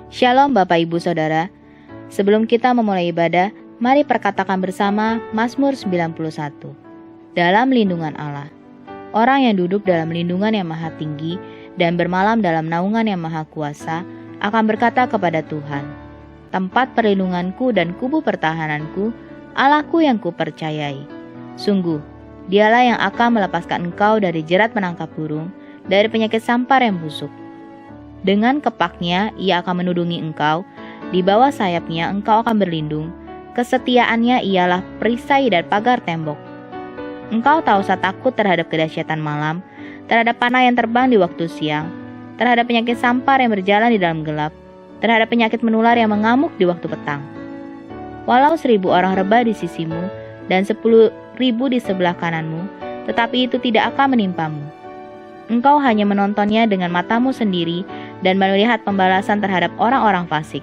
Shalom Bapak Ibu Saudara. Sebelum kita memulai ibadah, mari perkatakan bersama Mazmur 91. Dalam lindungan Allah. Orang yang duduk dalam lindungan yang maha tinggi dan bermalam dalam naungan yang maha kuasa akan berkata kepada Tuhan, tempat perlindunganku dan kubu pertahananku, Allahku yang kupercayai. Sungguh, dialah yang akan melepaskan engkau dari jerat menangkap burung, dari penyakit sampar yang busuk. Dengan kepaknya ia akan menudungi engkau, di bawah sayapnya engkau akan berlindung, kesetiaannya ialah perisai dan pagar tembok. Engkau tak usah takut terhadap kedahsyatan malam, terhadap panah yang terbang di waktu siang, terhadap penyakit sampar yang berjalan di dalam gelap, terhadap penyakit menular yang mengamuk di waktu petang. Walau 1.000 orang rebah di sisimu dan 10.000 di sebelah kananmu, tetapi itu tidak akan menimpamu. Engkau hanya menontonnya dengan matamu sendiri dan melihat pembalasan terhadap orang-orang fasik.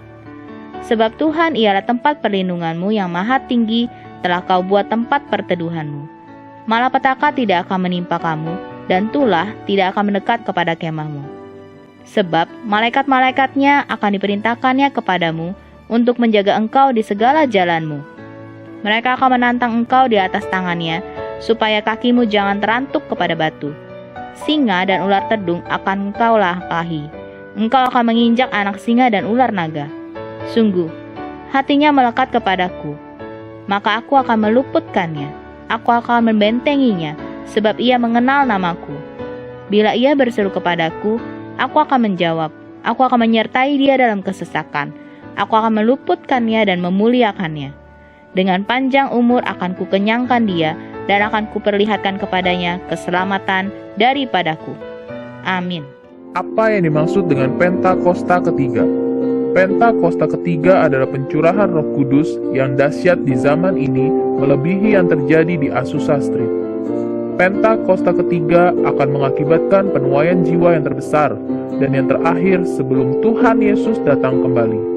Sebab Tuhan ialah tempat perlindunganmu yang maha tinggi, telah kau buat tempat perteduhanmu. Malapetaka tidak akan menimpa kamu, dan tulah tidak akan mendekat kepada kemahmu. Sebab malaikat-malaikatnya akan diperintahkannya kepadamu untuk menjaga engkau di segala jalanmu. Mereka akan menantang engkau di atas tangannya, supaya kakimu jangan terantuk kepada batu. Singa dan ular tedung akan engkau lampahi. Engkau akan menginjak anak singa dan ular naga. Sungguh, hatinya melekat kepadaku, maka aku akan meluputkannya. Aku akan membentenginya, sebab ia mengenal namaku. Bila ia berseru kepadaku, aku akan menjawab. Aku akan menyertai dia dalam kesesakan. Aku akan meluputkannya dan memuliakannya. Dengan panjang umur akan kukenyangkan dia, dan akan kuperlihatkan kepadanya keselamatan daripadaku. Amin. Apa yang dimaksud dengan Pentakosta ketiga? Pentakosta ketiga adalah pencurahan Roh Kudus yang dahsyat di zaman ini melebihi yang terjadi di Azusa Street. Pentakosta ketiga akan mengakibatkan penuaian jiwa yang terbesar dan yang terakhir sebelum Tuhan Yesus datang kembali.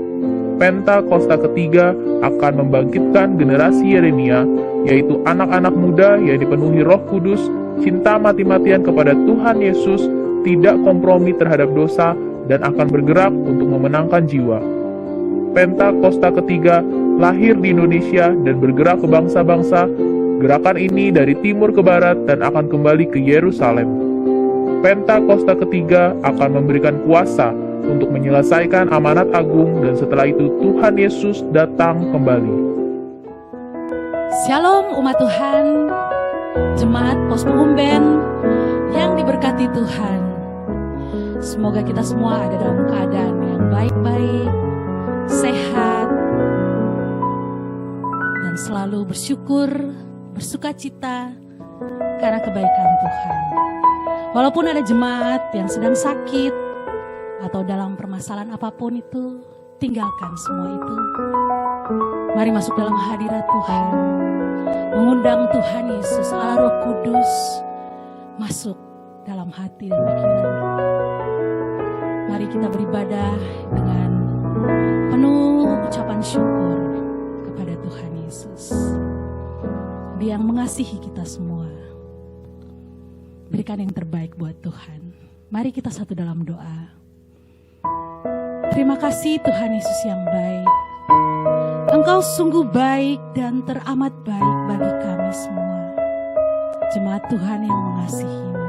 Pentakosta ketiga akan membangkitkan generasi Yeremia, yaitu anak-anak muda yang dipenuhi Roh Kudus, cinta mati-matian kepada Tuhan Yesus, tidak kompromi terhadap dosa, dan akan bergerak untuk memenangkan jiwa. Pentakosta ketiga lahir di Indonesia dan bergerak ke bangsa-bangsa. Gerakan ini dari timur ke barat dan akan kembali ke Yerusalem. Pentakosta ketiga akan memberikan kuasa untuk menyelesaikan amanat agung, dan setelah itu Tuhan Yesus datang kembali. Shalom umat Tuhan, jemaat Posmo Umben yang diberkati Tuhan. Semoga kita semua ada dalam keadaan yang baik-baik, sehat, dan selalu bersyukur, bersukacita karena kebaikan Tuhan. Walaupun ada jemaat yang sedang sakit atau dalam permasalahan apapun itu, tinggalkan semua itu. Mari masuk dalam hadirat Tuhan, mengundang Tuhan Yesus, Allah Roh Kudus, masuk dalam hati dan pikiran. Mari kita beribadah dengan penuh ucapan syukur kepada Tuhan Yesus. Dia yang mengasihi kita semua. Berikan yang terbaik buat Tuhan. Mari kita satu dalam doa. Terima kasih Tuhan Yesus yang baik. Engkau sungguh baik dan teramat baik bagi kami semua. Jemaat Tuhan yang mengasihi-Mu.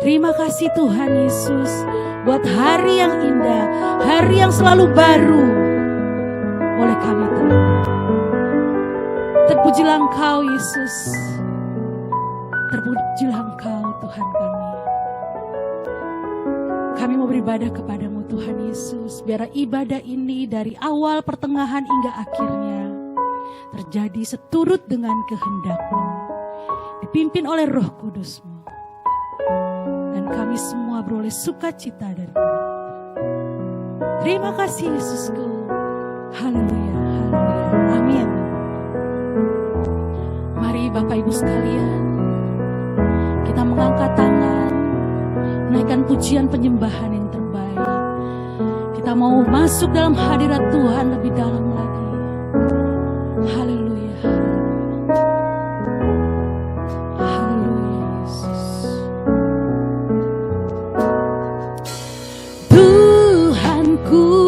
Terima kasih Tuhan Yesus buat hari yang indah, hari yang selalu baru boleh kami terima. Terpujilah Engkau Yesus, terpujilah Engkau Tuhan kami. Kami mau beribadah kepadamu Tuhan Yesus, biar ibadah ini dari awal, pertengahan hingga akhirnya terjadi seturut dengan kehendak-Mu, dipimpin oleh Roh Kudus-Mu. Dan kami semua beroleh sukacita dari Tuhan. Terima kasih Yesusku. Haleluya, haleluya, amin. Mari Bapak Ibu sekalian, kita mengangkat tangan, naikkan pujian penyembahan yang terbaik. Kita mau masuk dalam hadirat Tuhan lebih dalam lagi. Haleluya, haleluya Yesus. Tuhanku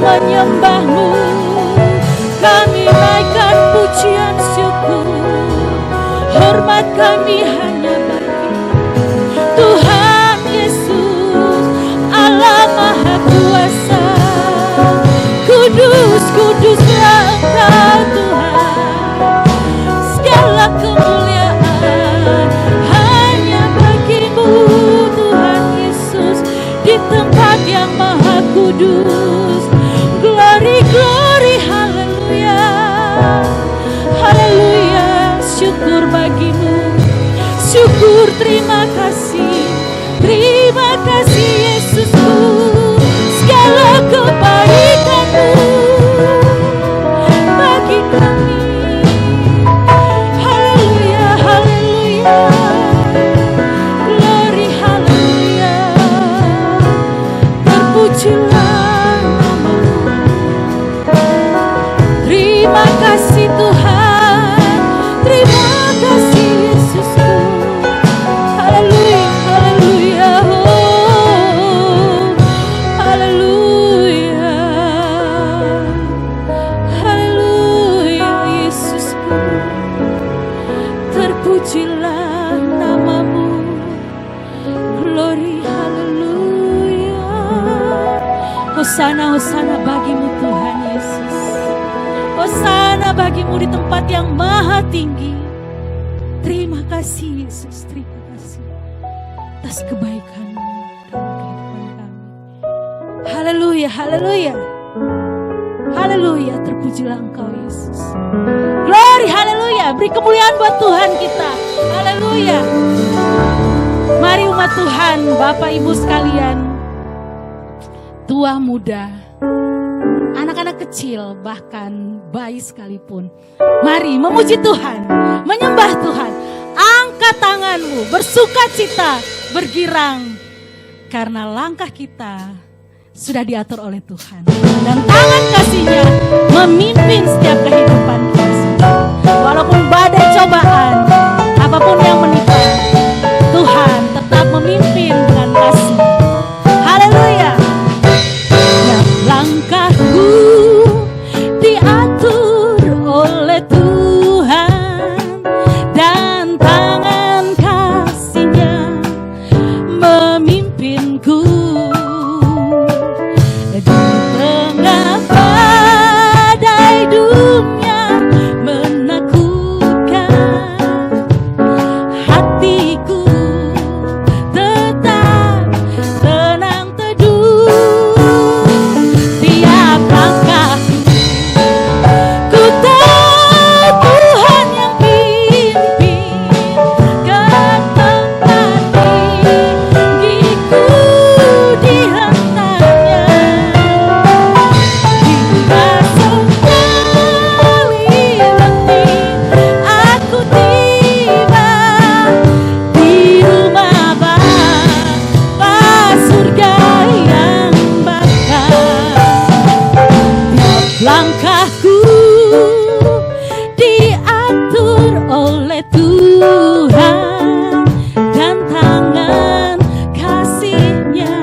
Menyembahmu, kami naikkan pujian syukur, hormat kami hanya bagi Tuhan Yesus, Allah Maha Kuasa. Kudus, kuduslah Engkau Tuhan, segala kemuliaan hanya bagimu Tuhan Yesus, di tempat yang Maha Kudus. Glory, glory, haleluya, haleluya, syukur bagimu, syukur, terima kasih Yesusku, segala kebaikanmu bagi kami, haleluya, haleluya, glory, haleluya, terpujilah. Terima kasih Tuhan, terima kasih Yesusku, haleluya, haleluya, oh, haleluya, haleluya Yesusku, terpujilah namamu, glory, haleluya, hosana, hosana bagimu Tuhan Yesus. Hosana bagimu di tempat yang maha tinggi. Terima kasih Yesus, terima kasih atas kebaikan-Mu dalam kehidupan kami. Haleluya, haleluya, haleluya, terpujilah Engkau Yesus. Glory, haleluya, beri kemuliaan buat Tuhan kita. Haleluya. Mari umat Tuhan, Bapak Ibu sekalian, tua muda, anak-anak kecil, bahkan bayi sekalipun, mari memuji Tuhan, menyembah Tuhan. Angkat tanganmu, bersukacita, bergirang, karena langkah kita sudah diatur oleh Tuhan, dan tangan kasih-Nya memimpin setiap kehidupan kita. Walaupun badai cobaan, apapun yang menimpa, Tuhan tetap memimpin dengan kasih. Haleluya. Langkahku diatur oleh Tuhan, dan tangan kasih-Nya memimpinku. Di tengah badai dunia menakutkan, hatiku tetap tenang teduh. Tiap langkahku, ku tahu Tuhan yang pimpin ke tempat tinggiku di rentannya. Hingga sekali letih aku tiba di rumah Bapa surga yang bakal. Tiap langkahku diatur oleh Tuhan, dan tangan kasih-Nya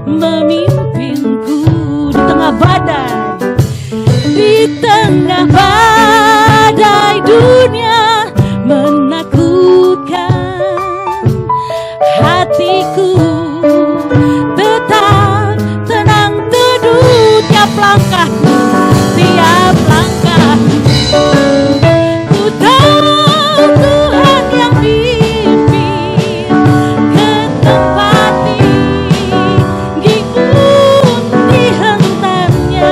memimpinku. Di tengah badai, di tengah badai dunia menakutkan, hatiku tetap tenang teduh. Tiap langkahku, tiap langkahku, ku tahu Tuhan yang pimpin ke tempat tinggi pun di hentaknya.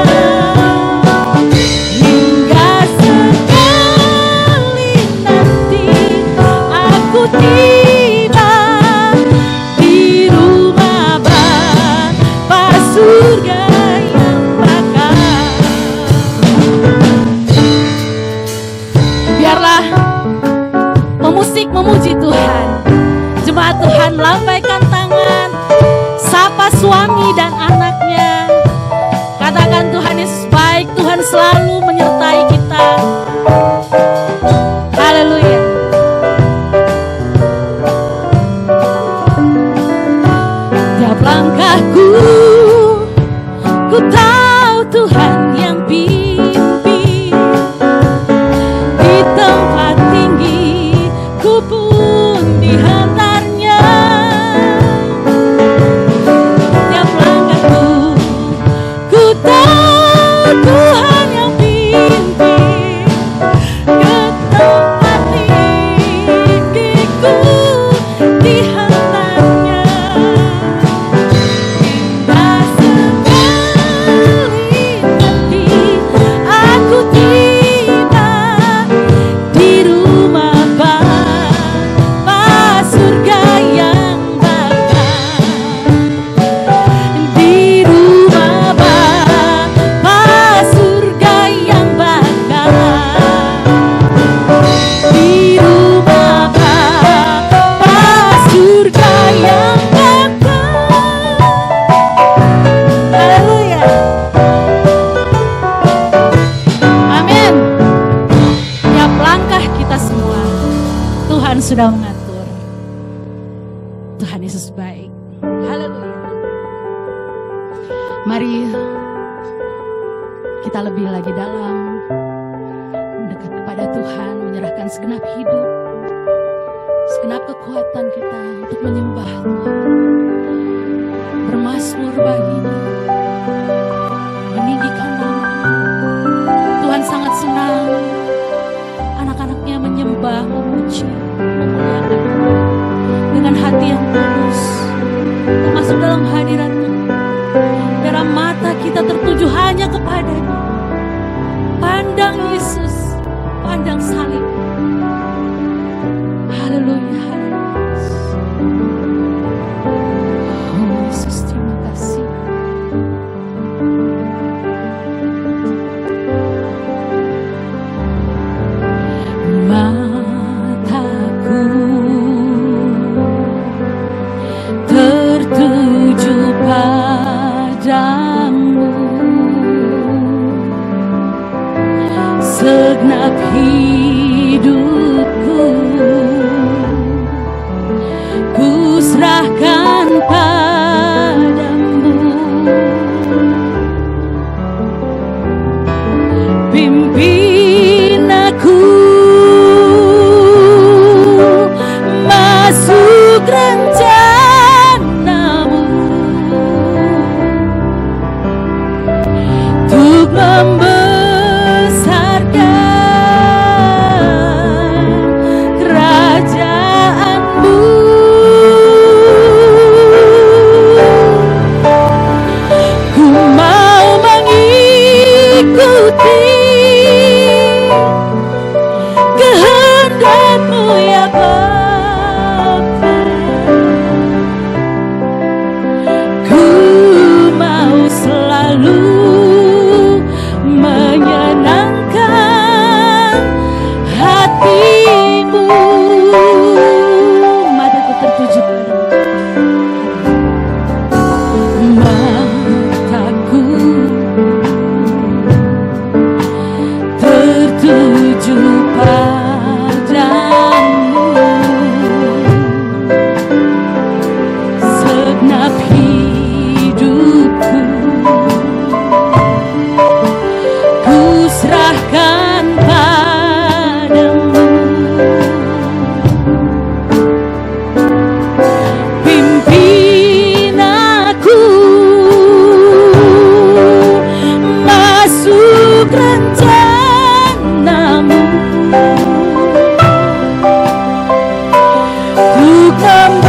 lambaikan tangan, sapa suami dan anaknya. Katakan, Tuhan Yesus baik, Tuhan selalu menyertai kita. Haleluya. Tiap langkahku, ku tahu Tuhan yang pimpin. Di tempat tinggi, ku pun dihantarnya. Tiap langkahku, ku tahu Tuhan yang pimpin. Ke tempat tinggiku dihantarnya. Indah sekali nanti aku tiba di rumah Bapa surga yang bakar. Di rumah Bapa surga yang bakar. Di rumah Bapa surga yang bakar. Haleluya. Amin. Tiap langkah kita semua, Tuhan sudah mengatur. Tuhan Yesus baik. Haleluya. Mari kita lebih lagi dalam mendekat kepada Tuhan, menyerahkan segenap hidup, segenap kekuatan kita untuk menyembah Tuhan, bermazmur baginya, meninggikan nama-Nya. Tuhan sangat senang anak-anaknya menyembah, memuji, memuliakan dengan hati yang tulus. Kita masuk dalam hadirat-Nya, dalam mata kita tertuju hanya kepada-Nya. Pandang Yesus, pandang salib. Haleluya, haleluya. Oh Yesus, terima kasih. Mataku tertuju padamu, segenap hidupku ku serahkan padamu. Pimpin aku masuk rencana-Mu untuk membesarkan kerajaan-Mu. Ku mau mengikuti kehendak-Mu ya Bapa. Ku mau selalu menyenangkan hati-Mu. Mataku tertuju padamu. Mataku tertuju padamu, segenap hidupku ku serahkan padamu. Pimpin aku masuk rencana-Mu untuk membesarkan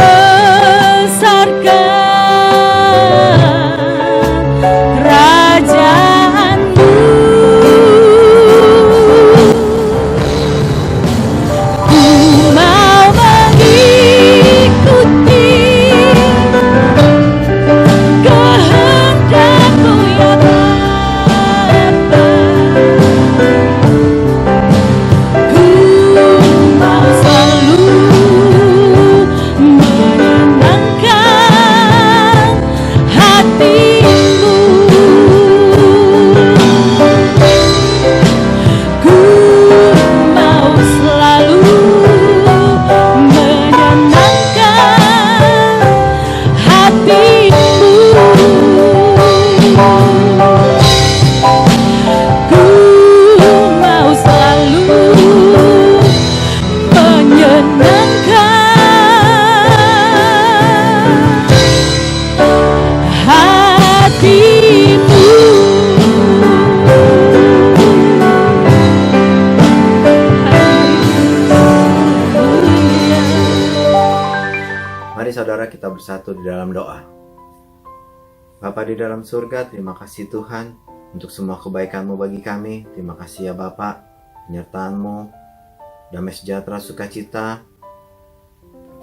kerajaan-Mu. bersatu di dalam doa. Bapa di dalam surga, terima kasih Tuhan untuk semua kebaikan-Mu bagi kami. Terima kasih ya Bapa, penyertaan-Mu, damai sejahtera, sukacita,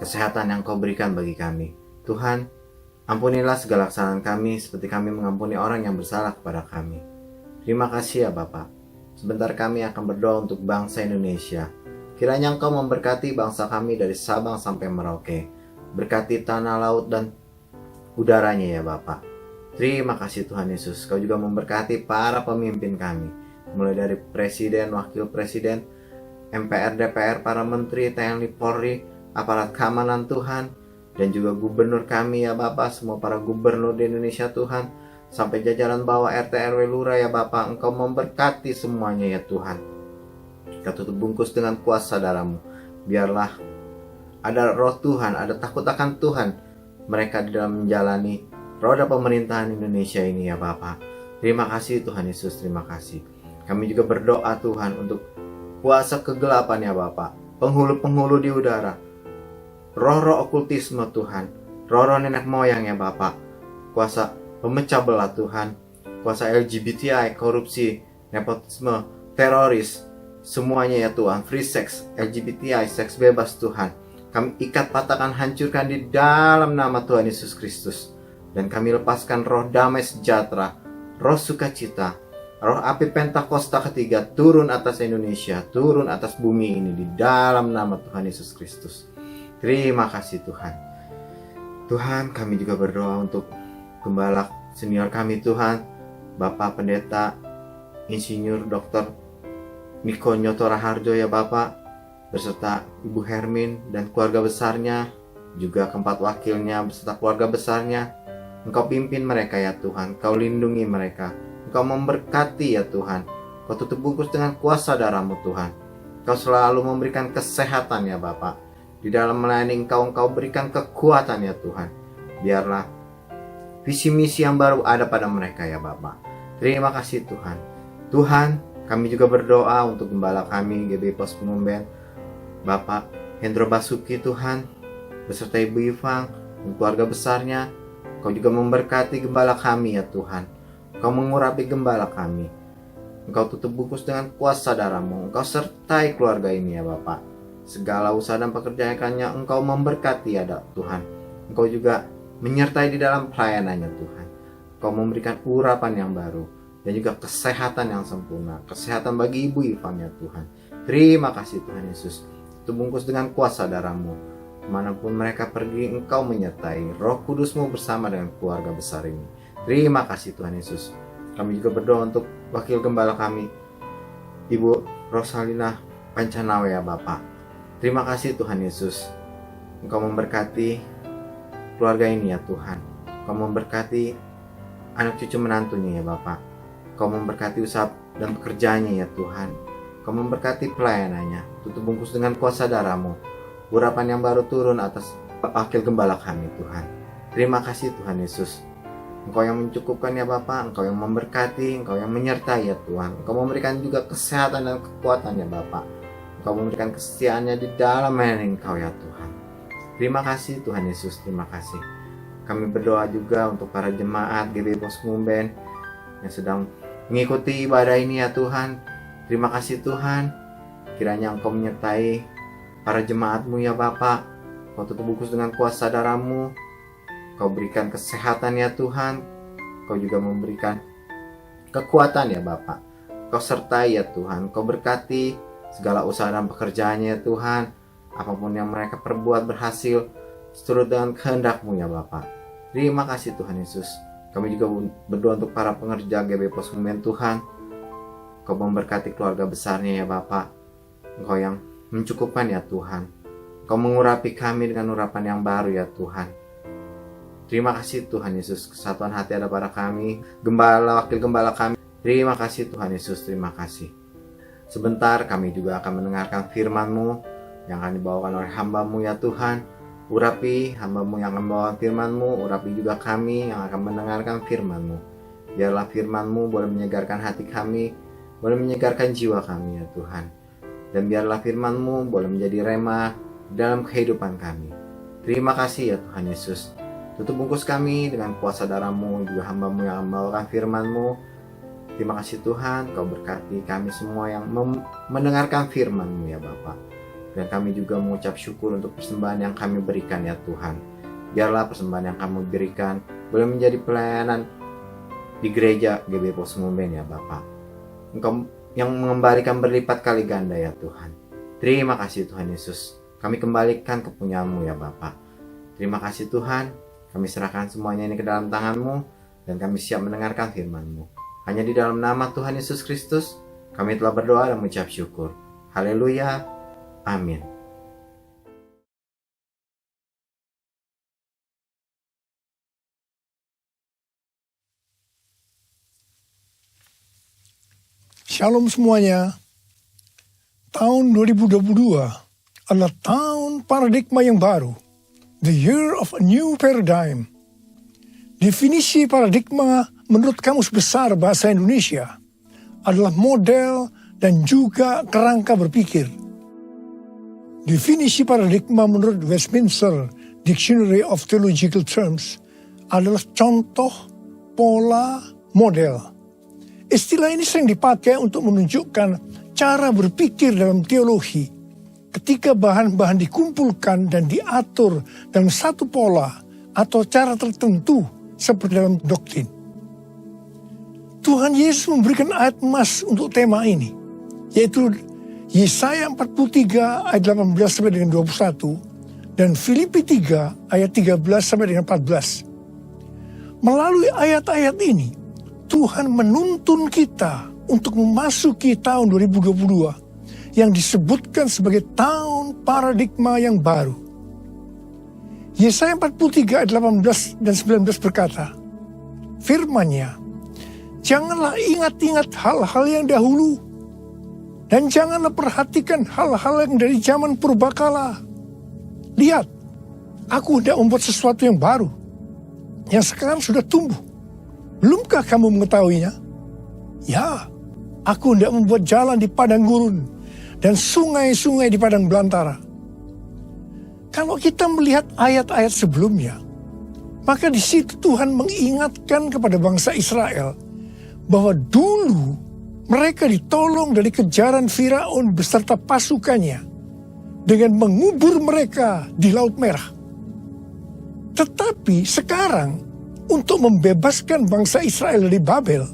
kesehatan yang Kau berikan bagi kami. Tuhan, ampunilah segala kesalahan kami seperti kami mengampuni orang yang bersalah kepada kami. Terima kasih ya Bapa. Sebentar kami akan berdoa untuk bangsa Indonesia. Kiranya Engkau memberkati bangsa kami dari Sabang sampai Merauke. Berkati tanah, laut, dan udaranya ya Bapa. Terima kasih Tuhan Yesus. Kau juga memberkati para pemimpin kami. Mulai dari Presiden, Wakil Presiden, MPR, DPR, para Menteri, TNI, Polri, aparat keamanan Tuhan, dan juga gubernur kami ya Bapa, semua para gubernur di Indonesia Tuhan, sampai jajaran bawah RT RW Lurah ya Bapa. Engkau memberkati semuanya ya Tuhan. Kau tutup bungkus dengan kuasa darah-Mu. Biarlah ada roh Tuhan, ada takut akan Tuhan mereka di dalam menjalani roda pemerintahan Indonesia ini ya Bapa. Terima kasih Tuhan Yesus, terima kasih. Kami juga berdoa Tuhan untuk kuasa kegelapan ya Bapa, penghulu-penghulu di udara, roh-roh okultisme Tuhan, roh-roh nenek moyang ya Bapa, kuasa pemecah belah Tuhan, kuasa LGBTI, korupsi, nepotisme, teroris, semuanya ya Tuhan, free sex, LGBTI, seks bebas Tuhan. Kami ikat, patahkan, hancurkan di dalam nama Tuhan Yesus Kristus. Dan kami lepaskan roh damai sejahtera, roh sukacita, roh api Pentakosta ketiga turun atas Indonesia, turun atas bumi ini di dalam nama Tuhan Yesus Kristus. Terima kasih Tuhan. Tuhan, kami juga berdoa untuk gembala senior kami Tuhan, Bapak Pendeta Insinyur Dr. Niko Nyoto Raharjo ya Bapak, beserta Ibu Hermin dan keluarga besarnya, juga keempat wakilnya beserta keluarga besarnya. Engkau pimpin mereka ya Tuhan, Kau lindungi mereka, Engkau memberkati ya Tuhan, Kau tutup bungkus dengan kuasa darah-Mu Tuhan. Kau selalu memberikan kesehatan ya Bapak. Di dalam melayani Engkau berikan kekuatan ya Tuhan. Biarlah visi misi yang baru ada pada mereka ya Bapak. Terima kasih Tuhan. Tuhan, kami juga berdoa untuk gembala kami GB Pos Penumben, Bapak Hendro Basuki Tuhan, beserta Ibu Ivang dan keluarga besarnya. Kau juga memberkati gembala kami ya Tuhan. Kau mengurapi gembala kami. Engkau tutup bungkus dengan kuasa darah-Mu. Engkau sertai keluarga ini ya Bapak. Segala usaha dan pekerjaannya Engkau memberkati ya Tuhan. Engkau juga menyertai di dalam pelayanannya Tuhan. Engkau memberikan urapan yang baru dan juga kesehatan yang sempurna. Kesehatan bagi Ibu Ivang ya Tuhan. Terima kasih Tuhan Yesus. Tutup bungkus dengan kuasa darah-Mu. Manapun mereka pergi, Engkau menyertai. Roh Kudus-Mu bersama dengan keluarga besar ini. Terima kasih Tuhan Yesus. Kami juga berdoa untuk wakil gembala kami, Ibu Rosalina Pancanawe ya Bapak. Terima kasih Tuhan Yesus. Engkau memberkati keluarga ini ya Tuhan. Engkau memberkati anak cucu menantunya ya Bapak. Engkau memberkati usaha dan pekerjaannya ya Tuhan. Engkau memberkati pelayanannya. Tutup bungkus dengan kuasa darah-Mu. Urapan yang baru turun atas wakil gembala kami Tuhan. Terima kasih Tuhan Yesus. Engkau yang mencukupkan ya Bapa, Engkau yang memberkati, Engkau yang menyertai ya Tuhan. Engkau memberikan juga kesehatan dan kekuatan ya Bapa. Engkau memberikan kesetiaannya di dalam melayani Engkau ya Tuhan. Terima kasih Tuhan Yesus, terima kasih. Kami berdoa juga untuk para jemaat GB Pos Mumben yang sedang mengikuti ibadah ini ya Tuhan. Terima kasih Tuhan. Kiranya Engkau menyertai para jemaat-Mu ya Bapa. Kau tutup bungkus dengan kuasa darah-Mu. Kau berikan kesehatan ya Tuhan. Kau juga memberikan kekuatan ya Bapa. Kau sertai ya Tuhan. Kau berkati segala usaha dan pekerjaannya ya Tuhan. Apapun yang mereka perbuat berhasil seturut dengan kehendak-Mu ya Bapa. Terima kasih Tuhan Yesus. Kami juga berdoa untuk para pengerja GB Pos Mumben Tuhan. Kau memberkati keluarga besarnya ya Bapa. Engkau yang mencukupkan ya Tuhan. Kau mengurapi kami dengan urapan yang baru ya Tuhan. Terima kasih Tuhan Yesus. Kesatuan hati ada pada kami. Gembala, wakil gembala kami. Terima kasih Tuhan Yesus. Terima kasih. Sebentar kami juga akan mendengarkan firman-Mu yang akan dibawakan oleh hamba-Mu ya Tuhan. Urapi hamba-Mu yang akan membawa firman-Mu. Urapi juga kami yang akan mendengarkan firman-Mu. Biarlah firman-Mu boleh menyegarkan hati kami. Boleh menyegarkan jiwa kami ya Tuhan. Dan biarlah firman-Mu boleh menjadi rema dalam kehidupan kami. Terima kasih ya Tuhan Yesus. Tutup bungkus kami dengan kuasa darah-Mu, juga hamba-Mu yang membawakan firman-Mu. Terima kasih Tuhan, Kau berkati kami semua yang mendengarkan firman-Mu ya Bapa. Dan kami juga mengucap syukur untuk persembahan yang kami berikan ya Tuhan. Biarlah persembahan yang kami berikan boleh menjadi pelayanan di gereja GB Pos Ngumben ya Bapa. Engkau yang mengembalikan berlipat kali ganda ya Tuhan. Terima kasih Tuhan Yesus. Kami kembalikan kepunyaan-Mu ya Bapa. Terima kasih Tuhan. Kami serahkan semuanya ini ke dalam tangan-Mu. Dan kami siap mendengarkan firman-Mu. Hanya di dalam nama Tuhan Yesus Kristus kami telah berdoa dan mengucap syukur. Haleluya. Amin. Shalom semuanya. Tahun 2022 adalah tahun paradigma yang baru. The year of a new paradigm. Definisi paradigma menurut Kamus Besar Bahasa Indonesia adalah model dan juga kerangka berpikir. Definisi paradigma menurut Westminster Dictionary of Theological Terms adalah contoh, pola, model. Istilah ini sering dipakai untuk menunjukkan cara berpikir dalam teologi ketika bahan-bahan dikumpulkan dan diatur dalam satu pola atau cara tertentu seperti dalam doktrin. Tuhan Yesus memberikan ayat emas untuk tema ini, yaitu Yesaya 43 ayat 18 sampai dengan 21 dan Filipi 3 ayat 13 sampai dengan 14. Melalui ayat-ayat ini, Tuhan menuntun kita untuk memasuki tahun 2022 yang disebutkan sebagai tahun paradigma yang baru. Yesaya 43 ayat 18 dan 19 berkata, firman-Nya, janganlah ingat-ingat hal-hal yang dahulu, dan janganlah perhatikan hal-hal yang dari zaman purbakala. Lihat, aku hendak membuat sesuatu yang baru, yang sekarang sudah tumbuh. Belumkah kamu mengetahuinya? Ya, aku hendak membuat jalan di padang gurun dan sungai-sungai di padang belantara. Kalau kita melihat ayat-ayat sebelumnya, maka di situ Tuhan mengingatkan kepada bangsa Israel bahwa dulu mereka ditolong dari kejaran Firaun beserta pasukannya dengan mengubur mereka di Laut Merah. Tetapi sekarang, untuk membebaskan bangsa Israel dari Babel,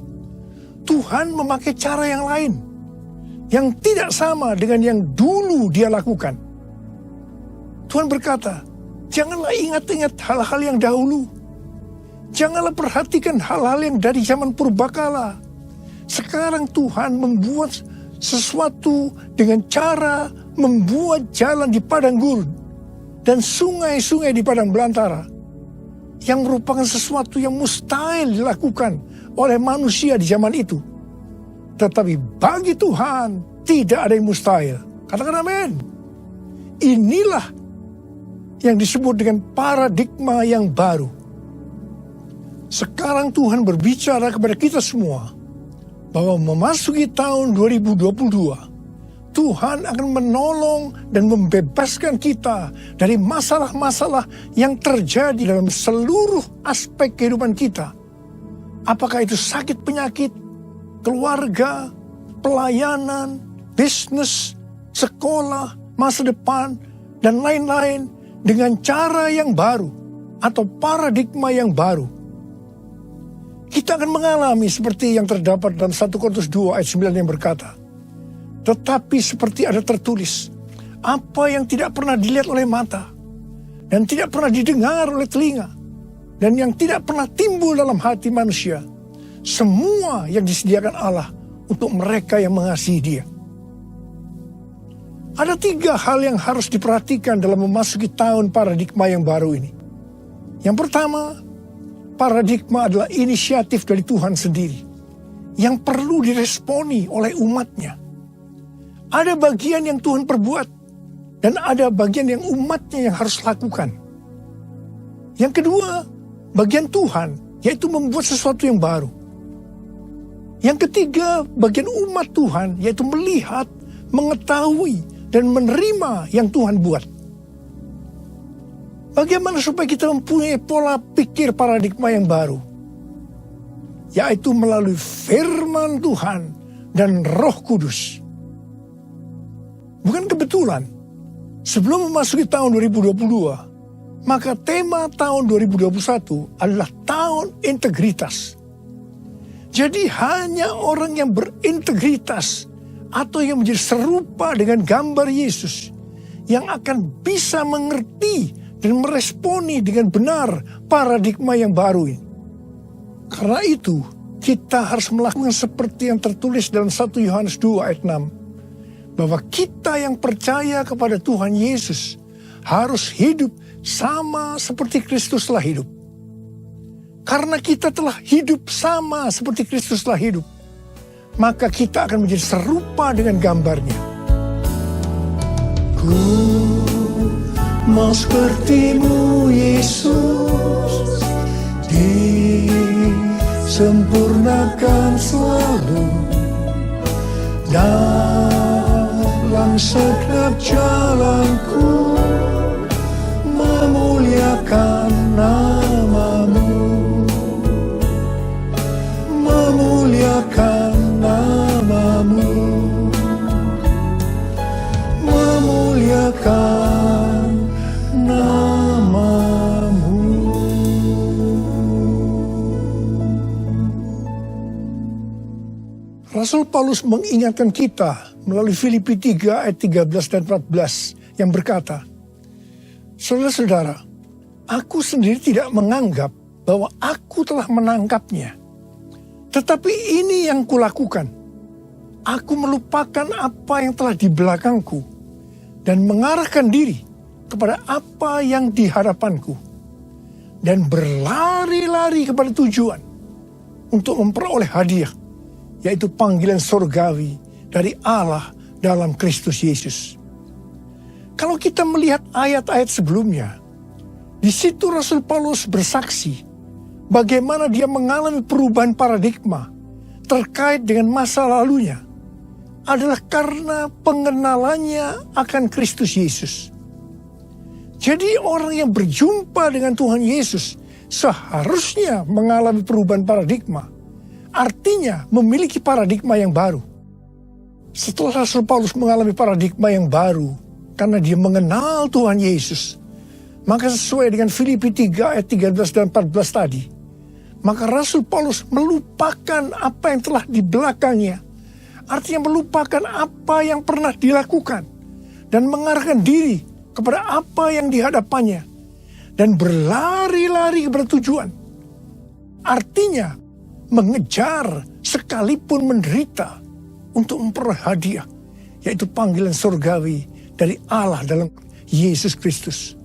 Tuhan memakai cara yang lain, yang tidak sama dengan yang dulu Dia lakukan. Tuhan berkata, janganlah ingat-ingat hal-hal yang dahulu. Janganlah perhatikan hal-hal yang dari zaman purbakala. Sekarang Tuhan membuat sesuatu dengan cara membuat jalan di padang gurun dan sungai-sungai di padang belantara, yang merupakan sesuatu yang mustahil dilakukan oleh manusia di zaman itu. Tetapi bagi Tuhan tidak ada yang mustahil. Katakan amin. Inilah yang disebut dengan paradigma yang baru. Sekarang Tuhan berbicara kepada kita semua bahwa memasuki tahun 2022, Tuhan akan menolong dan membebaskan kita dari masalah-masalah yang terjadi dalam seluruh aspek kehidupan kita. Apakah itu sakit penyakit, keluarga, pelayanan, bisnis, sekolah, masa depan, dan lain-lain dengan cara yang baru atau paradigma yang baru. Kita akan mengalami seperti yang terdapat dalam 1 Korintus 2 ayat 9 yang berkata, tetapi seperti ada tertulis, apa yang tidak pernah dilihat oleh mata, dan tidak pernah didengar oleh telinga, dan yang tidak pernah timbul dalam hati manusia, semua yang disediakan Allah untuk mereka yang mengasihi Dia. Ada 3 hal yang harus diperhatikan dalam memasuki tahun paradigma yang baru ini. Yang pertama, paradigma adalah inisiatif dari Tuhan sendiri, yang perlu diresponi oleh umatnya. Ada bagian yang Tuhan perbuat, dan ada bagian yang umatnya yang harus lakukan. Yang kedua, bagian Tuhan, yaitu membuat sesuatu yang baru. Yang ketiga, bagian umat Tuhan, yaitu melihat, mengetahui, dan menerima yang Tuhan buat. Bagaimana supaya kita mempunyai pola pikir paradigma yang baru? Yaitu melalui firman Tuhan dan Roh Kudus. Bukan kebetulan, sebelum memasuki tahun 2022, maka tema tahun 2021 adalah tahun integritas. Jadi hanya orang yang berintegritas atau yang menjadi serupa dengan gambar Yesus yang akan bisa mengerti dan meresponi dengan benar paradigma yang baru ini. Karena itu, kita harus melakukan seperti yang tertulis dalam 1 Yohanes 2 ayat 6. Bahwa kita yang percaya kepada Tuhan Yesus harus hidup sama seperti Kristus telah hidup. Karena kita telah hidup sama seperti Kristus telah hidup, maka kita akan menjadi serupa dengan gambarnya. Ku mau sepertimu Yesus, disempurnakan selalu dalam setiap jalanku, memuliakan namamu, memuliakan namamu, memuliakan namamu. Rasul Paulus mengingatkan kita melalui Filipi 3 ayat 13 dan 14 yang berkata, saudara-saudara, aku sendiri tidak menganggap bahwa aku telah menangkapnya. Tetapi ini yang kulakukan. Aku melupakan apa yang telah di belakangku dan mengarahkan diri kepada apa yang di hadapanku dan berlari-lari kepada tujuan untuk memperoleh hadiah, yaitu panggilan surgawi dari Allah dalam Kristus Yesus. Kalau kita melihat ayat-ayat sebelumnya, di situ Rasul Paulus bersaksi bagaimana dia mengalami perubahan paradigma terkait dengan masa lalunya adalah karena pengenalannya akan Kristus Yesus. Jadi orang yang berjumpa dengan Tuhan Yesus seharusnya mengalami perubahan paradigma. Artinya memiliki paradigma yang baru. Setelah Rasul Paulus mengalami paradigma yang baru karena dia mengenal Tuhan Yesus, maka sesuai dengan Filipi 3 ayat 13 dan 14 tadi, maka Rasul Paulus melupakan apa yang telah di belakangnya. Artinya melupakan apa yang pernah dilakukan dan mengarahkan diri kepada apa yang di hadapannya dan berlari-lari kepada tujuan. Artinya mengejar sekalipun menderita untuk memperoleh hadiah, yaitu panggilan surgawi dari Allah dalam Yesus Kristus.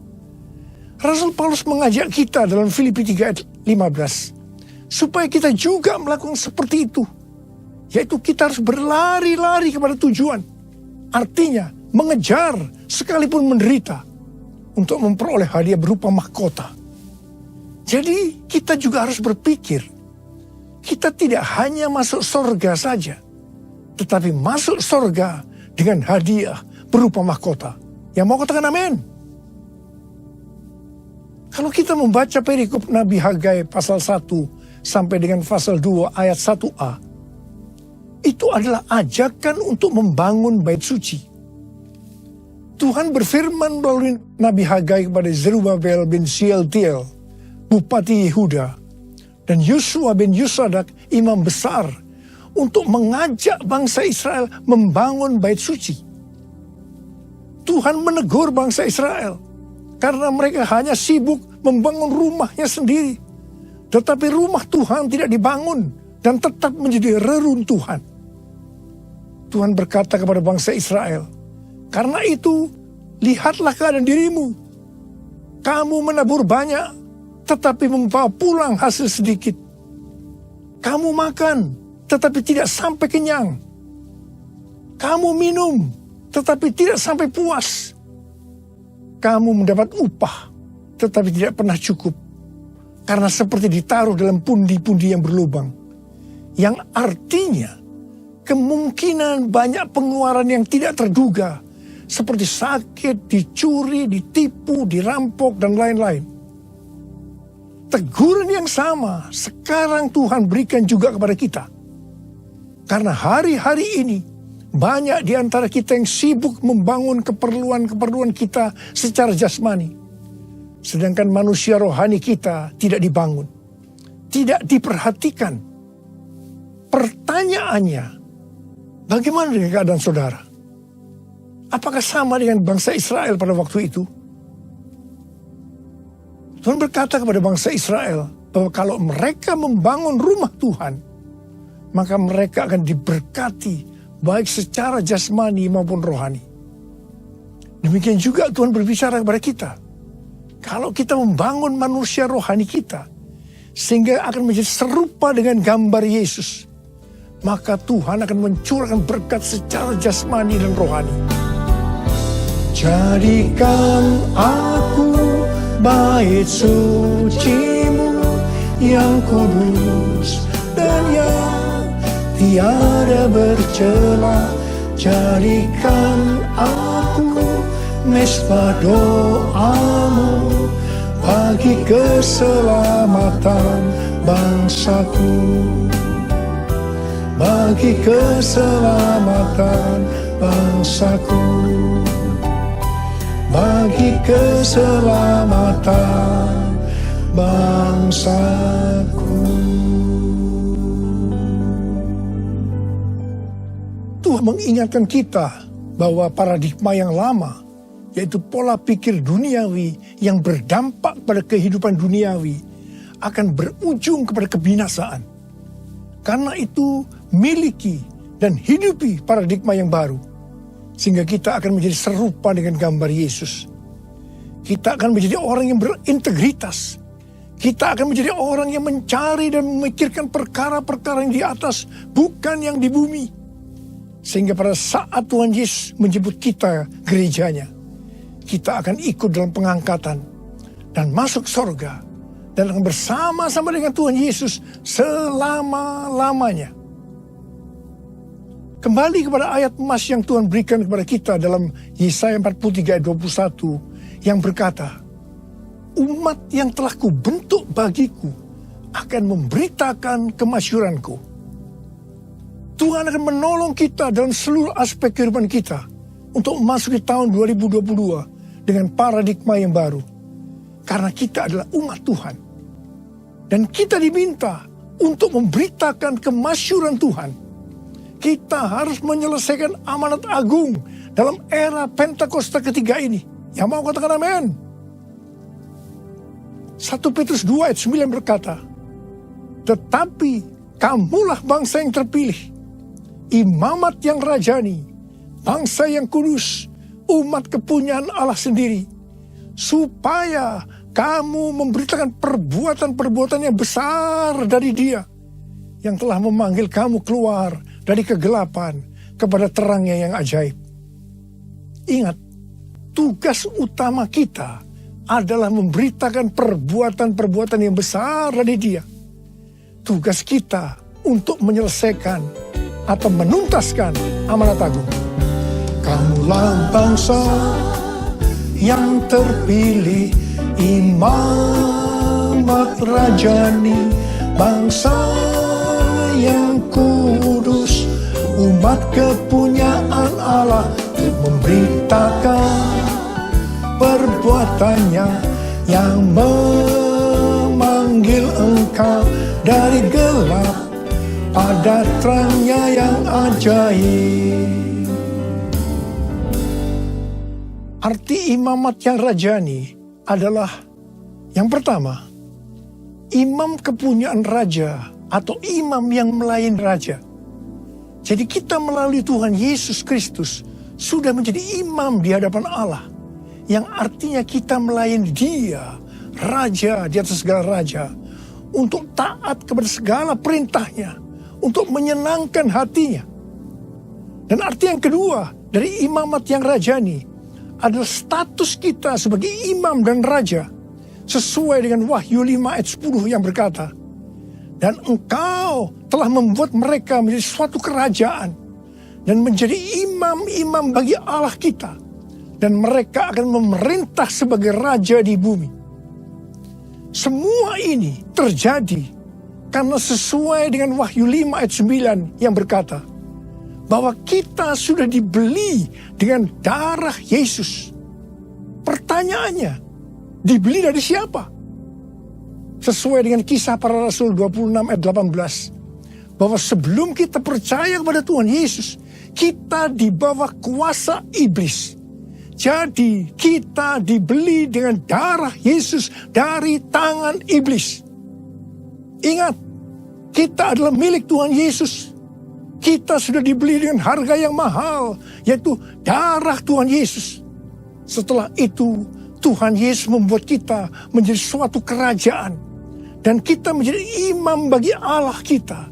Rasul Paulus mengajak kita dalam Filipi 3 ayat 15 supaya kita juga melakukan seperti itu, yaitu kita harus berlari-lari kepada tujuan. Artinya mengejar sekalipun menderita untuk memperoleh hadiah berupa mahkota. Jadi kita juga harus berpikir, kita tidak hanya masuk surga saja, tetapi masuk surga dengan hadiah berupa mahkota. Yang mau katakan amin? Kalau kita membaca perikop Nabi Hagai pasal 1 sampai dengan pasal 2 ayat 1a, itu adalah ajakan untuk membangun bait suci. Tuhan berfirman melalui Nabi Hagai kepada Zerubabel bin Shealtiel, Bupati Yehuda, dan Yosua bin Yosadak, imam besar, untuk mengajak bangsa Israel membangun bait suci. Tuhan menegur bangsa Israel karena mereka hanya sibuk membangun rumahnya sendiri. Tetapi rumah Tuhan tidak dibangun dan tetap menjadi reruntuhan. Tuhan berkata kepada bangsa Israel, karena itu lihatlah keadaan dirimu. Kamu menabur banyak, tetapi membawa pulang hasil sedikit. Kamu makan, tetapi tidak sampai kenyang. Kamu minum, tetapi tidak sampai puas. Kamu mendapat upah, tetapi tidak pernah cukup. Karena seperti ditaruh dalam pundi-pundi yang berlubang. Yang artinya, kemungkinan banyak pengeluaran yang tidak terduga, seperti sakit, dicuri, ditipu, dirampok, dan lain-lain. Teguran yang sama sekarang Tuhan berikan juga kepada kita. Karena hari-hari ini banyak di antara kita yang sibuk membangun keperluan-keperluan kita secara jasmani. Sedangkan manusia rohani kita tidak dibangun, tidak diperhatikan. Pertanyaannya, bagaimana dengan keadaan saudara? Apakah sama dengan bangsa Israel pada waktu itu? Tuhan berkata kepada bangsa Israel bahwa kalau mereka membangun rumah Tuhan, maka mereka akan diberkati baik secara jasmani maupun rohani. Demikian juga Tuhan berbicara kepada kita. Kalau kita membangun manusia rohani kita, sehingga akan menjadi serupa dengan gambar Yesus, maka Tuhan akan mencurahkan berkat secara jasmani dan rohani. Jadikan aku bait suci-Mu yang kudus dan yang tiada bercela. Jadikan aku mesbah doa-Mu bagi keselamatan bangsaku, bagi keselamatan bangsaku, bagi keselamatan bangsaku. Tuhan mengingatkan kita bahwa paradigma yang lama, yaitu pola pikir duniawi yang berdampak pada kehidupan duniawi, akan berujung kepada kebinasaan. Karena itu, miliki dan hidupi paradigma yang baru, sehingga kita akan menjadi serupa dengan gambar Yesus. Kita akan menjadi orang yang berintegritas. Kita akan menjadi orang yang mencari dan memikirkan perkara-perkara yang di atas, bukan yang di bumi. Sehingga pada saat Tuhan Yesus menjemput kita gerejanya, kita akan ikut dalam pengangkatan dan masuk surga dan akan bersama-sama dengan Tuhan Yesus selama-lamanya. Kembali kepada ayat emas yang Tuhan berikan kepada kita dalam Yesaya 43 ayat 21 yang berkata, umat yang telah kubentuk bagiku akan memberitakan kemasyuranku. Tuhan akan menolong kita dalam seluruh aspek kehidupan kita untuk memasuki tahun 2022 dengan paradigma yang baru. Karena kita adalah umat Tuhan. Dan kita diminta untuk memberitakan kemasyuran Tuhan. Kita harus menyelesaikan amanat agung dalam era Pentakosta ketiga ini. Yang mau katakan amin? 1 Petrus 2 ayat 9 berkata, tetapi kamulah bangsa yang terpilih, imamat yang rajani, bangsa yang kudus, umat kepunyaan Allah sendiri, supaya kamu memberitakan perbuatan-perbuatan yang besar dari Dia, yang telah memanggil kamu keluar dari kegelapan kepada terangnya yang ajaib. Ingat, tugas utama kita adalah memberitakan perbuatan-perbuatan yang besar dari Dia. Tugas kita untuk menyelesaikan atau menuntaskan amanat agung. Kamulah bangsa yang terpilih, imamat rajani, bangsa yang kudus, umat kepunyaan Allah, untuk memberitakan perbuatannya yang memanggil engkau dari gelap pada terangnya yang ajaib. Arti imamat yang rajani adalah yang pertama, imam kepunyaan raja atau imam yang melayani raja. Jadi kita melalui Tuhan Yesus Kristus sudah menjadi imam di hadapan Allah, yang artinya kita melayani Dia, Raja di atas segala raja, untuk taat kepada segala perintahnya, untuk menyenangkan hatinya. Dan arti yang kedua dari imamat yang rajani adalah status kita sebagai imam dan raja, sesuai dengan Wahyu 5 ayat 10 yang berkata, dan engkau telah membuat mereka menjadi suatu kerajaan dan menjadi imam-imam bagi Allah kita, dan mereka akan memerintah sebagai raja di bumi. Semua ini terjadi karena sesuai dengan Wahyu 5 ayat 9 yang berkata bahwa kita sudah dibeli dengan darah Yesus. Pertanyaannya, dibeli dari siapa? Sesuai dengan Kisah Para Rasul 26 ayat 18, bahwa sebelum kita percaya kepada Tuhan Yesus, kita di bawah kuasa iblis. Jadi kita dibeli dengan darah Yesus dari tangan iblis. Ingat, kita adalah milik Tuhan Yesus. Kita sudah dibeli dengan harga yang mahal, yaitu darah Tuhan Yesus. Setelah itu, Tuhan Yesus membuat kita menjadi suatu kerajaan. Dan kita menjadi imam bagi Allah kita.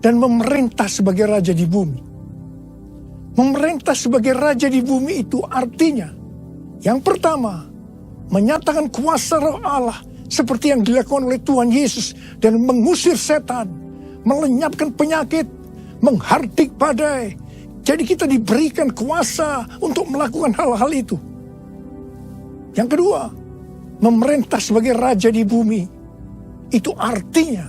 Dan memerintah sebagai raja di bumi. Memerintah sebagai raja di bumi itu artinya, yang pertama, menyatakan kuasa roh Allah seperti yang dilakukan oleh Tuhan Yesus dan mengusir setan, melenyapkan penyakit, menghardik badai. Jadi kita diberikan kuasa untuk melakukan hal-hal itu. Yang kedua, memerintah sebagai raja di bumi. Itu artinya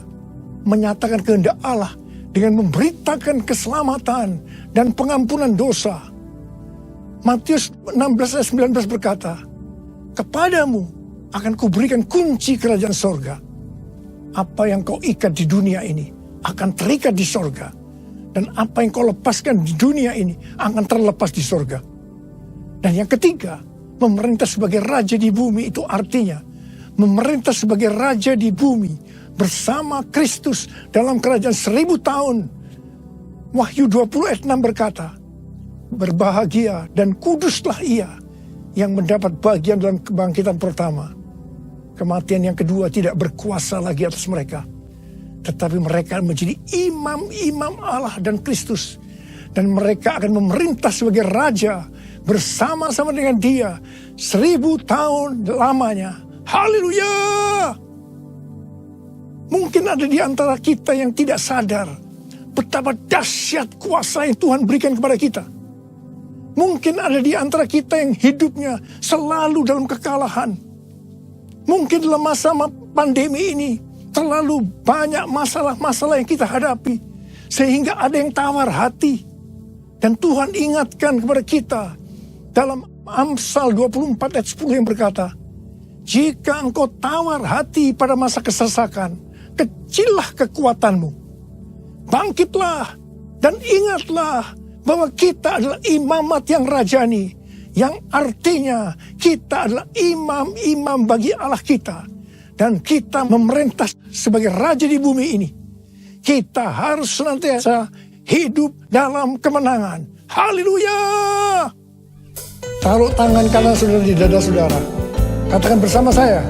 menyatakan kehendak Allah dengan memberitakan keselamatan dan pengampunan dosa. Matius 16 ayat 19 berkata, "Kepadamu akan kuberikan kunci kerajaan sorga. Apa yang kau ikat di dunia ini akan terikat di sorga. Dan apa yang kau lepaskan di dunia ini akan terlepas di sorga." Dan yang ketiga, memerintah sebagai raja di bumi itu artinya memerintah sebagai raja di bumi bersama Kristus dalam kerajaan 1000 tahun. Wahyu 20 ayat 6 berkata, "Berbahagia dan kuduslah ia yang mendapat bagian dalam kebangkitan pertama. Kematian yang kedua tidak berkuasa lagi atas mereka. Tetapi mereka menjadi imam-imam Allah dan Kristus. Dan mereka akan memerintah sebagai raja bersama-sama dengan dia 1000 tahun lamanya." Haleluya! Mungkin ada di antara kita yang tidak sadar betapa dahsyat kuasa yang Tuhan berikan kepada kita. Mungkin ada di antara kita yang hidupnya selalu dalam kekalahan. Mungkin dalam masa pandemi ini terlalu banyak masalah-masalah yang kita hadapi, sehingga ada yang tawar hati. Dan Tuhan ingatkan kepada kita dalam Amsal 24 ayat 10 yang berkata, "Jika engkau tawar hati pada masa kesesakan, kecillah kekuatanmu. Bangkitlah dan ingatlah bahwa kita adalah imamat yang rajani, yang artinya kita adalah imam-imam bagi Allah kita. Dan kita memerintah sebagai raja di bumi ini. Kita harus senantiasa hidup dalam kemenangan." Haleluya! Taruh tangan kanan saudara di dada saudara. Katakan bersama saya,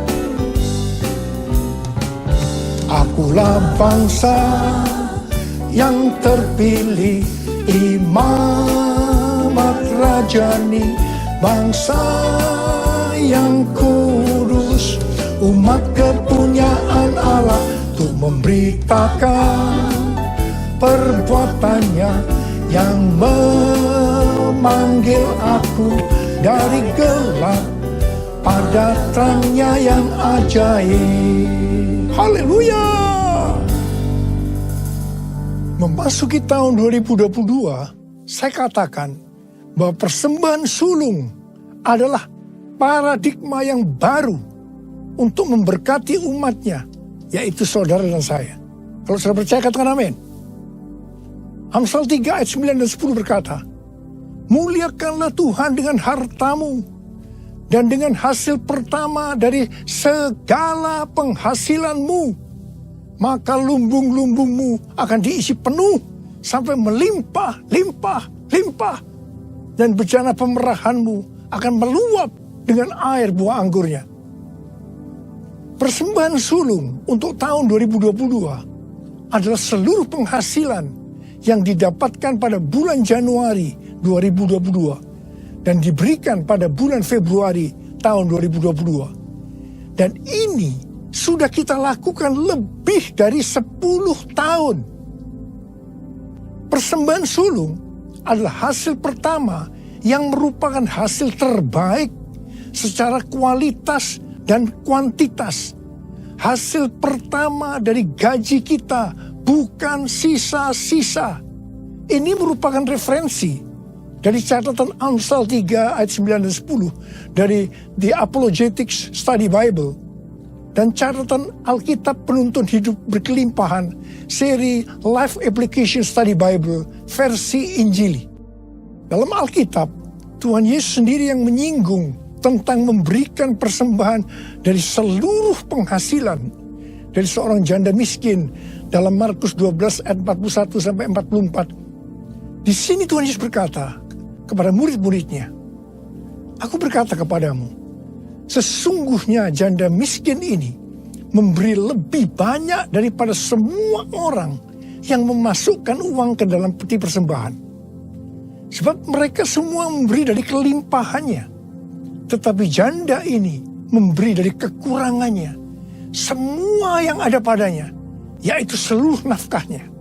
"Akulah bangsa yang terpilih, imamat rajani, bangsa yang kudus, umat kepunyaan Allah, untuk memberitakan perbuatannya yang memanggil aku dari gelap pada terangnya yang ajaib." Haleluya! Memasuki tahun 2022, saya katakan bahwa persembahan sulung adalah paradigma yang baru untuk memberkati umatnya, yaitu saudara dan saya. Kalau saudara percaya, katakan amin. Amsal 3 ayat 9 dan 10 berkata, "Muliakanlah Tuhan dengan hartamu, dan dengan hasil pertama dari segala penghasilanmu. Maka lumbung-lumbungmu akan diisi penuh sampai melimpah, limpah, limpah. Dan bejana pemerahanmu akan meluap dengan air buah anggurnya." Persembahan sulung untuk tahun 2022 adalah seluruh penghasilan yang didapatkan pada bulan Januari 2022 dan diberikan pada bulan Februari tahun 2022. Dan ini sudah kita lakukan lebih dari 10 tahun. Persembahan sulung adalah hasil pertama yang merupakan hasil terbaik secara kualitas dan kuantitas. Hasil pertama dari gaji kita, bukan sisa-sisa. Ini merupakan referensi dari catatan Amsal 3 ayat 9 dan 10 dari The Apologetics Study Bible dan catatan Alkitab Penuntun Hidup Berkelimpahan seri Life Application Study Bible versi Injili. Dalam Alkitab, Tuhan Yesus sendiri yang menyinggung tentang memberikan persembahan dari seluruh penghasilan dari seorang janda miskin dalam Markus 12 ayat 41 sampai 44. Di sini Tuhan Yesus berkata kepada murid-muridnya, "Aku berkata kepadamu, sesungguhnya janda miskin ini memberi lebih banyak daripada semua orang yang memasukkan uang ke dalam peti persembahan. Sebab mereka semua memberi dari kelimpahannya, tetapi janda ini memberi dari kekurangannya, semua yang ada padanya, yaitu seluruh nafkahnya."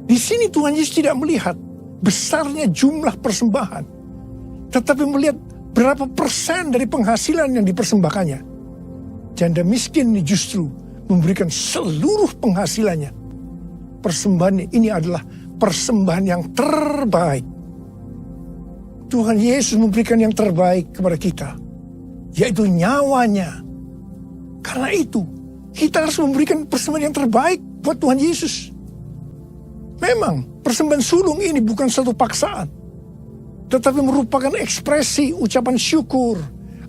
Di sini Tuhan Yesus tidak melihat besarnya jumlah persembahan, tetapi melihat berapa persen dari penghasilan yang dipersembahkannya. Janda miskin ini justru memberikan seluruh penghasilannya. Persembahan ini adalah persembahan yang terbaik. Tuhan Yesus memberikan yang terbaik kepada kita, yaitu nyawanya. Karena itu, kita harus memberikan persembahan yang terbaik buat Tuhan Yesus. Memang, persembahan sulung ini bukan satu paksaan, tetapi merupakan ekspresi ucapan syukur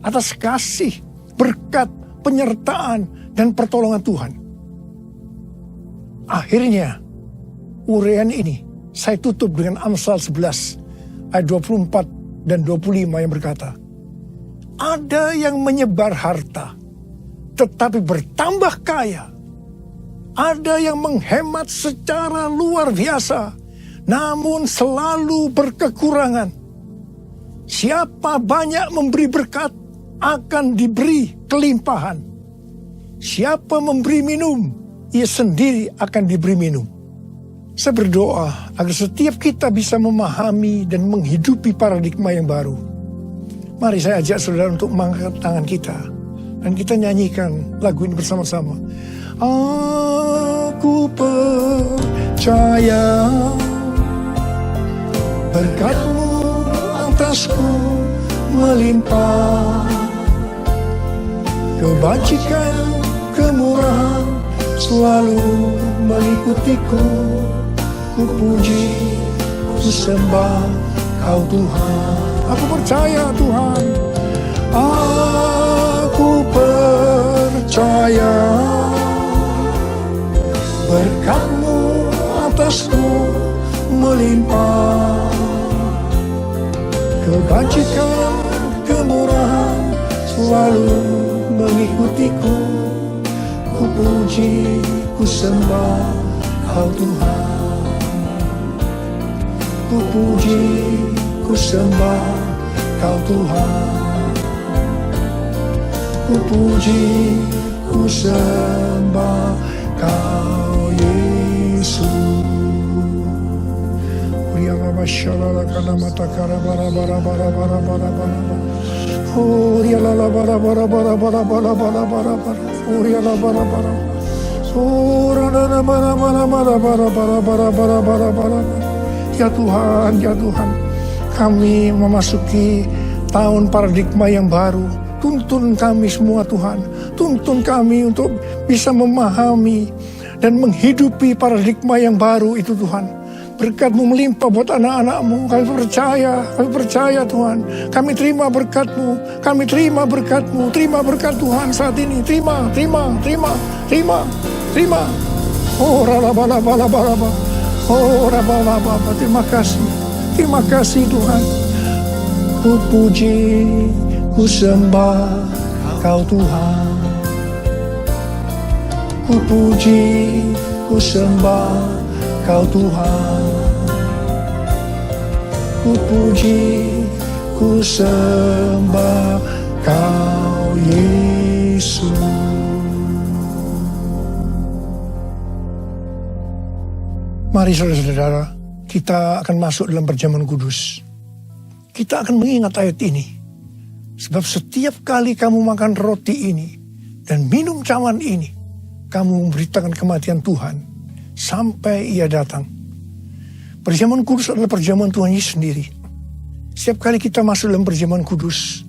atas kasih, berkat, penyertaan, dan pertolongan Tuhan. Akhirnya, uraian ini saya tutup dengan Amsal 11 ayat 24 dan 25 yang berkata, "Ada yang menyebar harta, tetapi bertambah kaya. Ada yang menghemat secara luar biasa, namun selalu berkekurangan. Siapa banyak memberi berkat, akan diberi kelimpahan. Siapa memberi minum, ia sendiri akan diberi minum." Saya berdoa agar setiap kita bisa memahami dan menghidupi paradigma yang baru. Mari saya ajak saudara untuk mengangkat tangan kita, dan kita nyanyikan lagu ini bersama-sama. Aku percaya berkat-Mu atasku melimpah, kebajikan, kemurahan selalu mengikutiku. Ku puji, ku sembah Kau Tuhan. Aku percaya Tuhan. Aku percaya berkat-Mu atasku melimpah, kebajikan, kemurahan selalu mengikutiku. Ku puji, ku sembah Kau Tuhan. Ku puji, ku sembah Kau Tuhan. Ku puji, ku sembah Kau Yesus. Uriala bashalala kana matakara bara bara bara bara bara bara. Uriala bara bara bara bara bara bara bara bara. Uriala bara bara. Uriala bara bara bara bara bara bara bara bara bara. Ya Tuhan, ya Tuhan, kami memasuki tahun paradigma yang baru. Tuntun kami semua Tuhan, tuntun kami untuk bisa memahami dan menghidupi paradigma yang baru itu Tuhan. Berkat-Mu melimpah buat anak-anak-Mu, kami percaya Tuhan. Kami terima berkat-Mu, kami terima berkat-Mu, terima berkat Tuhan saat ini. Terima. Oh, rala-bala-bala-bala. Oh, rala-bala-bala, terima kasih Tuhan. Ku puji, ku sembah Kau Tuhan. Ku puji, ku sembah Kau Tuhan. Ku puji, ku sembah Kau Yesus. Mari saudara-saudara, kita akan masuk dalam perjamuan kudus. kita akan mengingat ayat ini. Sebab setiap kali kamu makan roti ini dan minum cawan ini, kamu memberitakan kematian Tuhan sampai Ia datang. Perjamuan kudus adalah perjamuan Tuhan Yesus sendiri. Setiap kali kita masuk dalam perjamuan kudus,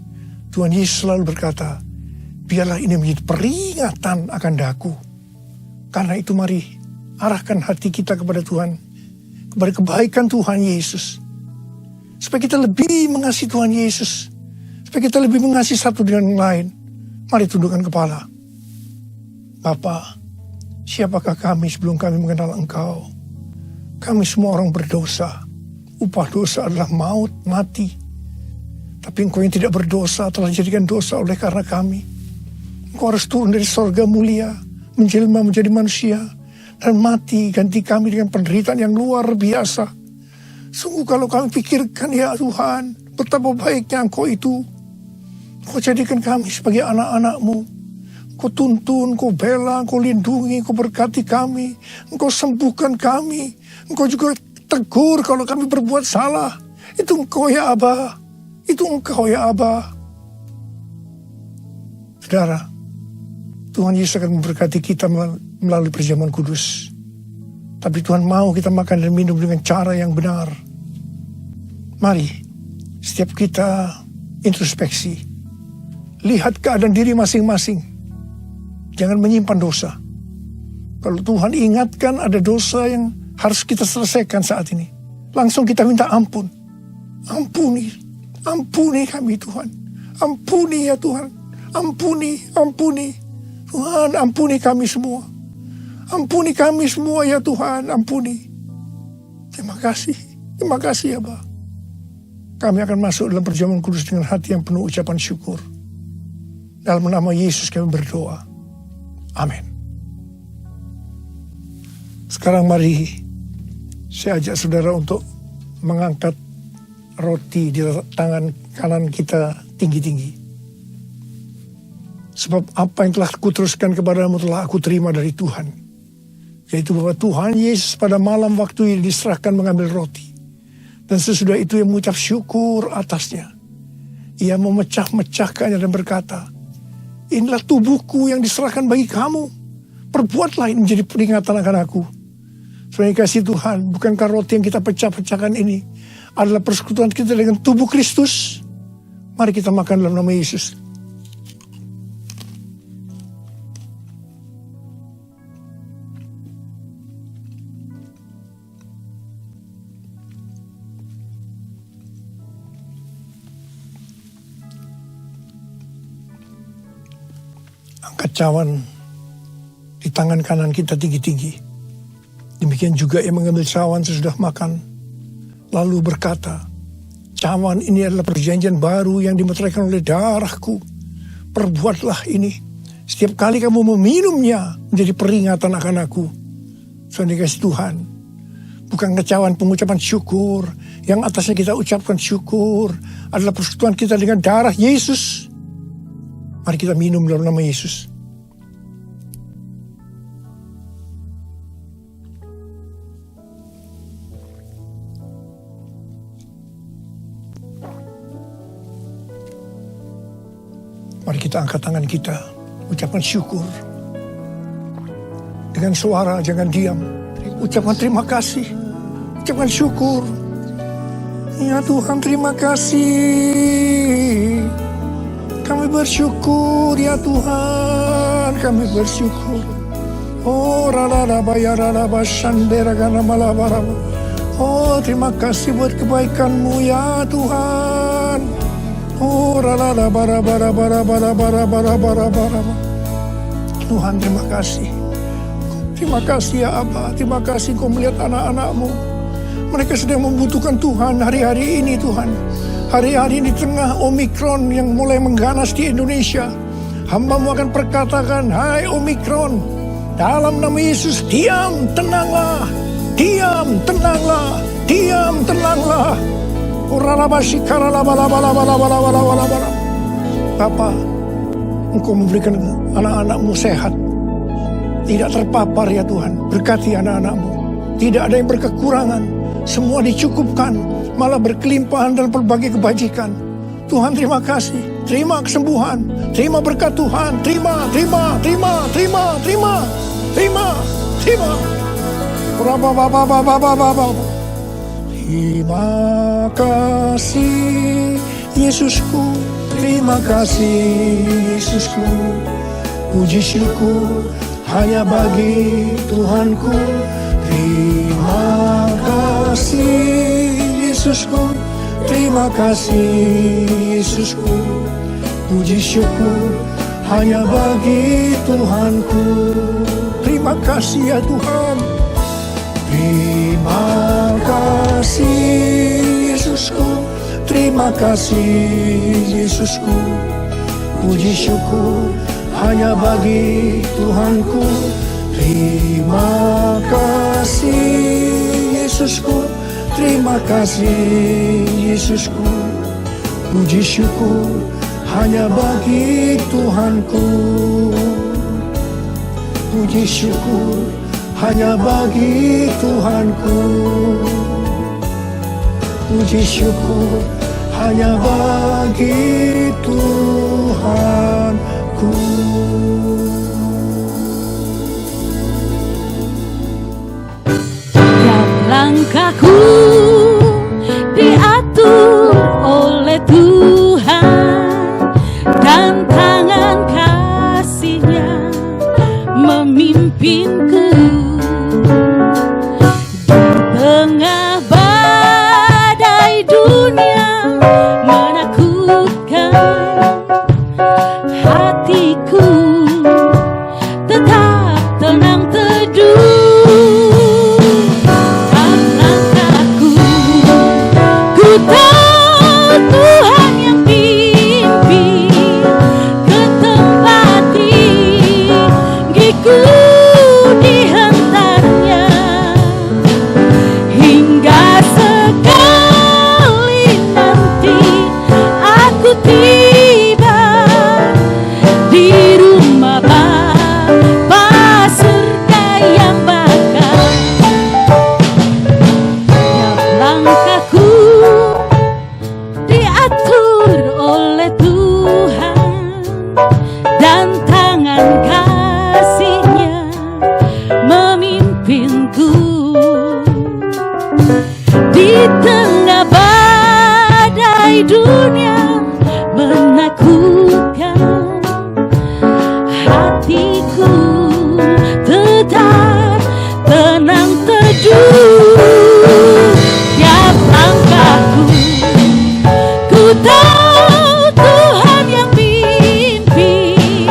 Tuhan Yesus selalu berkata, biarlah ini menjadi peringatan akan daku. Karena itu mari arahkan hati kita kepada Tuhan, kepada kebaikan Tuhan Yesus. Supaya kita lebih mengasihi Tuhan Yesus. Supaya kita lebih mengasihi satu dengan yang lain. Mari tundukkan kepala. Bapa, siapakah kami sebelum kami mengenal Engkau? Kami semua orang berdosa. Upah dosa adalah maut, mati. Tapi Engkau yang tidak berdosa telah dijadikan dosa oleh karena kami. Engkau harus turun dari sorga mulia, menjelma menjadi manusia, dan mati ganti kami dengan penderitaan yang luar biasa. Sungguh kalau kami pikirkan, ya Tuhan, betapa baiknya Engkau itu. Engkau jadikan kami sebagai anak-anak-Mu. Engkau tuntun, Engkau bela, Engkau lindungi, Engkau berkati kami. Engkau sembuhkan kami. Engkau juga tegur kalau kami berbuat salah. Itu Engkau ya Aba. Itu Engkau ya Aba. Saudara, Tuhan Yesus akan memberkati kita melalui perjamuan kudus. Tapi Tuhan mau kita makan dan minum dengan cara yang benar. Mari, setiap kita introspeksi. Lihat keadaan diri masing-masing. Jangan menyimpan dosa. Kalau Tuhan ingatkan ada dosa yang harus kita selesaikan saat ini, langsung kita minta ampun. Ampuni, ampuni kami Tuhan. Ampuni ya Tuhan. Ampuni, ampuni. Tuhan, ampuni kami semua. Ampuni kami semua ya Tuhan, ampuni. Terima kasih ya Bapa. Kami akan masuk dalam perjamuan kudus dengan hati yang penuh ucapan syukur. Dalam nama Yesus kami berdoa. Amin. Sekarang mari saya ajak saudara untuk mengangkat roti di tangan kanan kita tinggi-tinggi. Sebab apa yang telah kuteruskan kepadamu telah aku terima dari Tuhan. Yaitu bahwa Tuhan Yesus pada malam waktu ini diserahkan mengambil roti. Dan sesudah itu ia mengucap syukur atasnya. Ia memecah-mecahkannya dan berkata, inilah tubuhku yang diserahkan bagi kamu. Perbuatlah ini menjadi peringatan akan aku. Saudara kasih Tuhan, bukankah roti yang kita pecah-pecahkan ini adalah persekutuan kita dengan tubuh Kristus? Mari kita makan dalam nama Yesus. Angkat cawan di tangan kanan kita tinggi-tinggi. Demikian juga ia mengambil cawan sesudah makan. Lalu berkata, cawan ini adalah perjanjian baru yang dimeteraikan oleh darahku. Perbuatlah ini. Setiap kali kamu meminumnya menjadi peringatan akan aku. Saudara kasih Tuhan. Bukan cawan pengucapan syukur. Yang atasnya kita ucapkan syukur. Adalah persekutuan kita dengan darah Yesus. Mari kita minum dalam nama Yesus. Mari kita angkat tangan kita, ucapkan syukur. Dengan suara, jangan diam. Ucapkan terima kasih, ucapkan syukur. Ya Tuhan, terima kasih. Kami bersyukur ya Tuhan, kami bersyukur. Oh rala bayara bashandera kana malabarama. Oh terima kasih buat kebaikan-Mu ya Tuhan. Oh rala bara. Tuhan terima kasih. Terima kasih ya Aba, terima kasih Kau melihat anak-anak-Mu. Mereka sedang membutuhkan Tuhan hari-hari ini Tuhan. Hari-hari di tengah Omikron yang mulai mengganas di Indonesia. Hamba-Mu akan perkatakan, hai Omikron, dalam nama Yesus, diam, tenanglah. Diam, tenanglah. Diam, tenanglah. Bapa, Engkau memberikan anak-anak-Mu sehat. Tidak terpapar ya Tuhan. Berkati anak-anak-Mu. Tidak ada yang berkekurangan. Semua dicukupkan. malah berkelimpahan dalam berbagai kebajikan. Tuhan terima kasih, terima kesembuhan, terima berkat Tuhan, terima. Terima kasih Yesusku, terima kasih Yesusku. Puji syukur hanya bagi Tuhanku. Terima kasih Yesusku, terima kasih Yesusku. Puji syukur hanya bagi Tuhanku. Terima kasih ya Tuhan. Terima kasih Yesusku, terima kasih Yesusku. Puji syukur hanya bagi Tuhanku. Terima kasih Yesusku, terima kasih Yesusku. Puji syukur hanya bagi Tuhanku. Puji syukur hanya bagi Tuhanku. Puji syukur hanya bagi Tuhanku. Tiap langkahku diatur oleh Tuhan, dan tangan kasih-Nya memimpinku. Di tengah badai dunia menakutkan, hatiku tetap tenang teduh. Langkahku, ku tahu Tuhan yang pimpin ke tempat tinggiku dihantarnya, hingga sekali nanti aku tiba di rumah Bapa surga yang bakal. Tiap langkahku diatur oleh Tuhan, dan tangan kasih-Nya memimpinku. Di tengah badai dunia menakutkan, hatiku tetap tenang teduh. Tiap langkahku, ku tahu Tuhan yang pimpin.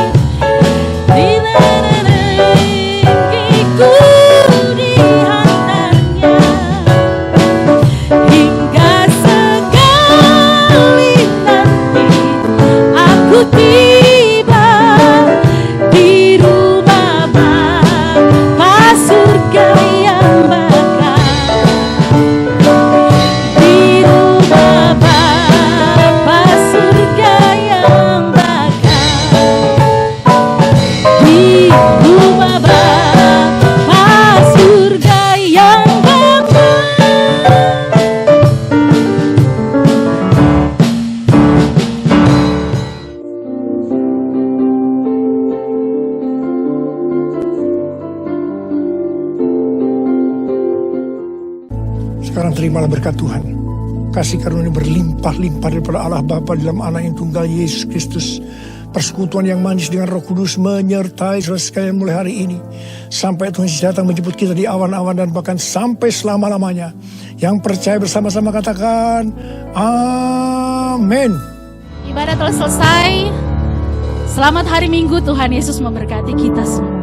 Tinggiku dihantarnya, hingga sekali nanti aku tiba di rumah Bapa surga yang bakal. Di rumah Bapa surga yang bakal. Di rumah Bapa surga yang bakal. Sekarang terimalah berkat Tuhan. Kasih karunia berlimpah-limpah daripada Allah Bapa dalam Anak yang tunggal Yesus Kristus. Persekutuan yang manis dengan Roh Kudus menyertai saudara sekalian mulai hari ini. Sampai Tuhan Yesus datang menjemput kita di awan-awan dan bahkan sampai selama-lamanya. Yang percaya bersama-sama katakan, amin. Ibadah telah selesai. Selamat hari Minggu, Tuhan Yesus memberkati kita semua.